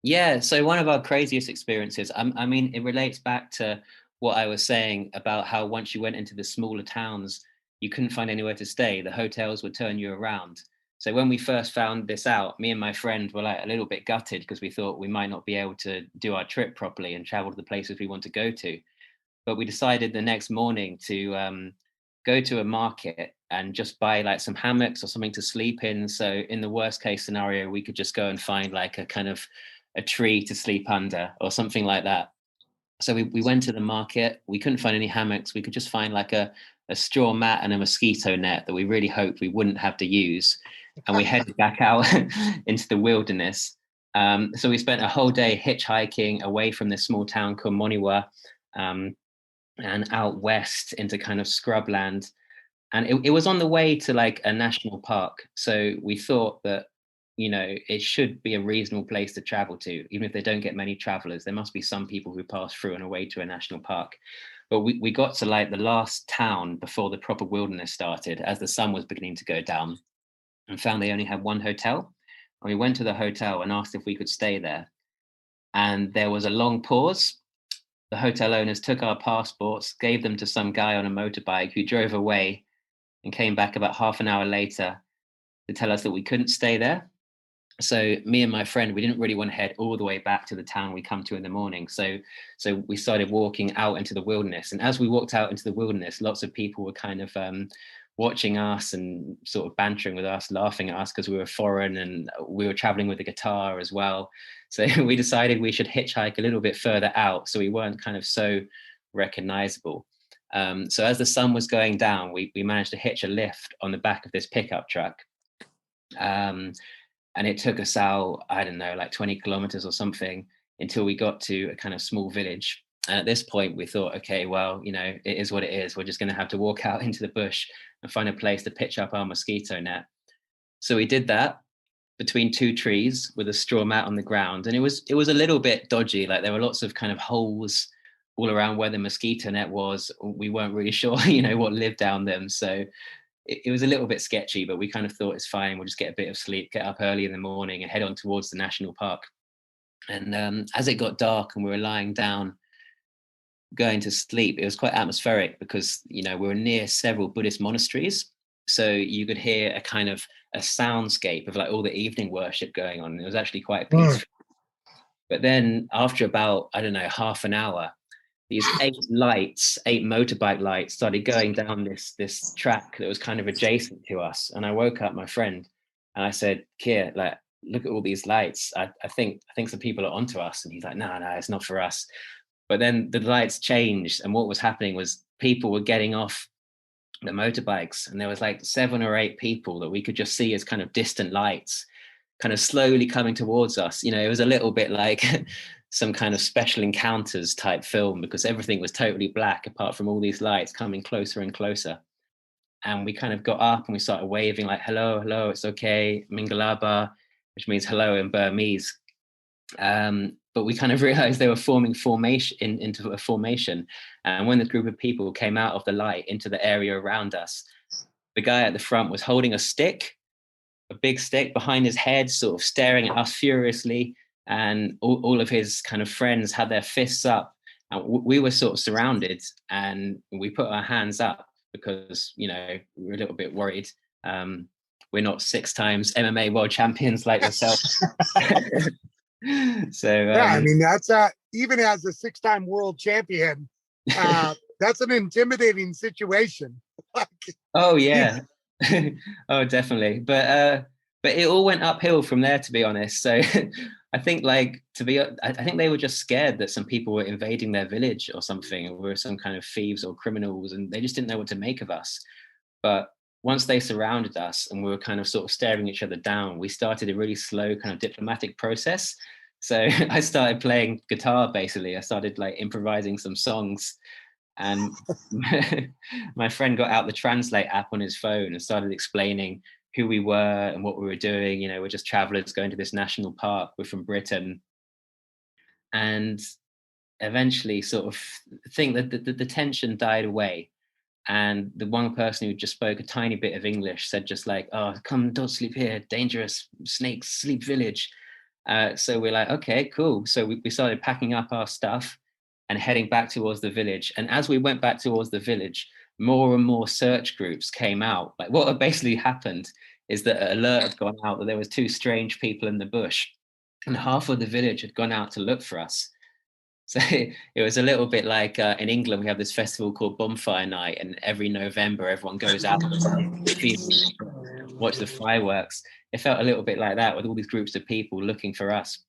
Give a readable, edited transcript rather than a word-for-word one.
Yeah, so one of our craziest experiences, I mean, it relates back to what I was saying about how once you went into the smaller towns, you couldn't find anywhere to stay. The hotels would turn you around. So when we first found this out, me and my friend were like a little bit gutted because we thought we might not be able to do our trip properly and travel to the places we want to go to. But we decided the next morning to go to a market and just buy like some hammocks or something to sleep in. So in the worst case scenario, we could just go and find like a kind of a tree to sleep under or something like that. So we went to the market. We couldn't find any hammocks. We could just find like a straw mat and a mosquito net that we really hoped we wouldn't have to use. And we headed back out into the wilderness. So we spent a whole day hitchhiking away from this small town called Moniwa, um, and out west into kind of scrubland. And it was on the way to like a national park. So we thought that, it should be a reasonable place to travel to, even if they don't get many travelers. There must be some people who pass through on a way to a national park. But we got to like the last town before the proper wilderness started, as the sun was beginning to go down, and found they only had one hotel. And we went to the hotel and asked if we could stay there. And there was a long pause. The hotel owners took our passports, gave them to some guy on a motorbike who drove away and came back about half an hour later to tell us that we couldn't stay there. So me and my friend, we didn't really want to head all the way back to the town we come to in the morning. So we started walking out into the wilderness. And as we walked out into the wilderness, lots of people were kind of watching us and sort of bantering with us, laughing at us because we were foreign and we were traveling with a guitar as well. So we decided we should hitchhike a little bit further out so we weren't kind of so recognizable. So as the sun was going down, we managed to hitch a lift on the back of this pickup truck. Um, and it took us out, I don't know, like 20 kilometers or something until we got to a kind of small village. And at this point, we thought, okay, well, it is what it is. We're just going to have to walk out into the bush and find a place to pitch up our mosquito net. So we did that between two trees with a straw mat on the ground, and it was a little bit dodgy. Like there were lots of kind of holes all around where the mosquito net was. We weren't really sure, what lived down them. So it was a little bit sketchy, but we kind of thought it's fine. We'll just get a bit of sleep, get up early in the morning, and head on towards the national park. And as it got dark and we were lying down, going to sleep, it was quite atmospheric because we were near several Buddhist monasteries, so you could hear a kind of a soundscape of like all the evening worship going on. It was actually quite Mm. peaceful. But then after about, I don't know, half an hour, these eight motorbike lights started going down this track that was kind of adjacent to us. And I woke up my friend and I said, Kier, like, look at all these lights. I think some people are onto us. And he's like, no, it's not for us. But then the lights changed, and what was happening was people were getting off the motorbikes, and there was like 7 or 8 people that we could just see as kind of distant lights kind of slowly coming towards us. It was a little bit like some kind of special encounters type film because everything was totally black apart from all these lights coming closer and closer. And we kind of got up and we started waving like, hello, hello, it's okay, Mingalaba, which means hello in Burmese. But we kind of realized they were forming into a formation. And when the group of people came out of the light into the area around us, the guy at the front was holding a big stick behind his head, sort of staring at us furiously. And all of his kind of friends had their fists up. And we were sort of surrounded, and we put our hands up because, we were a little bit worried. We're not 6 times MMA world champions like yourself. So, Yeah, I mean that's even as a six-time world champion, that's an intimidating situation. Like, oh you yeah, oh definitely. But it all went uphill from there, to be honest. So I think I think they were just scared that some people were invading their village or something, or were some kind of thieves or criminals, and they just didn't know what to make of us. But once they surrounded us and we were kind of sort of staring each other down, we started a really slow kind of diplomatic process. So I started playing guitar basically. I started like improvising some songs, and my friend got out the translate app on his phone and started explaining who we were and what we were doing. We're just travelers going to this national park. We're from Britain. And eventually sort of think that the tension died away. And the one person who just spoke a tiny bit of English said just like, oh, come, don't sleep here, dangerous snakes, sleep village. So we're like, okay, cool. So we started packing up our stuff and heading back towards the village. And as we went back towards the village, more and more search groups came out. Like what had basically happened is that an alert had gone out that there was two strange people in the bush, and half of the village had gone out to look for us. So it was a little bit like in England, we have this festival called Bonfire Night, and every November everyone goes out to watch the fireworks. It felt a little bit like that with all these groups of people looking for us.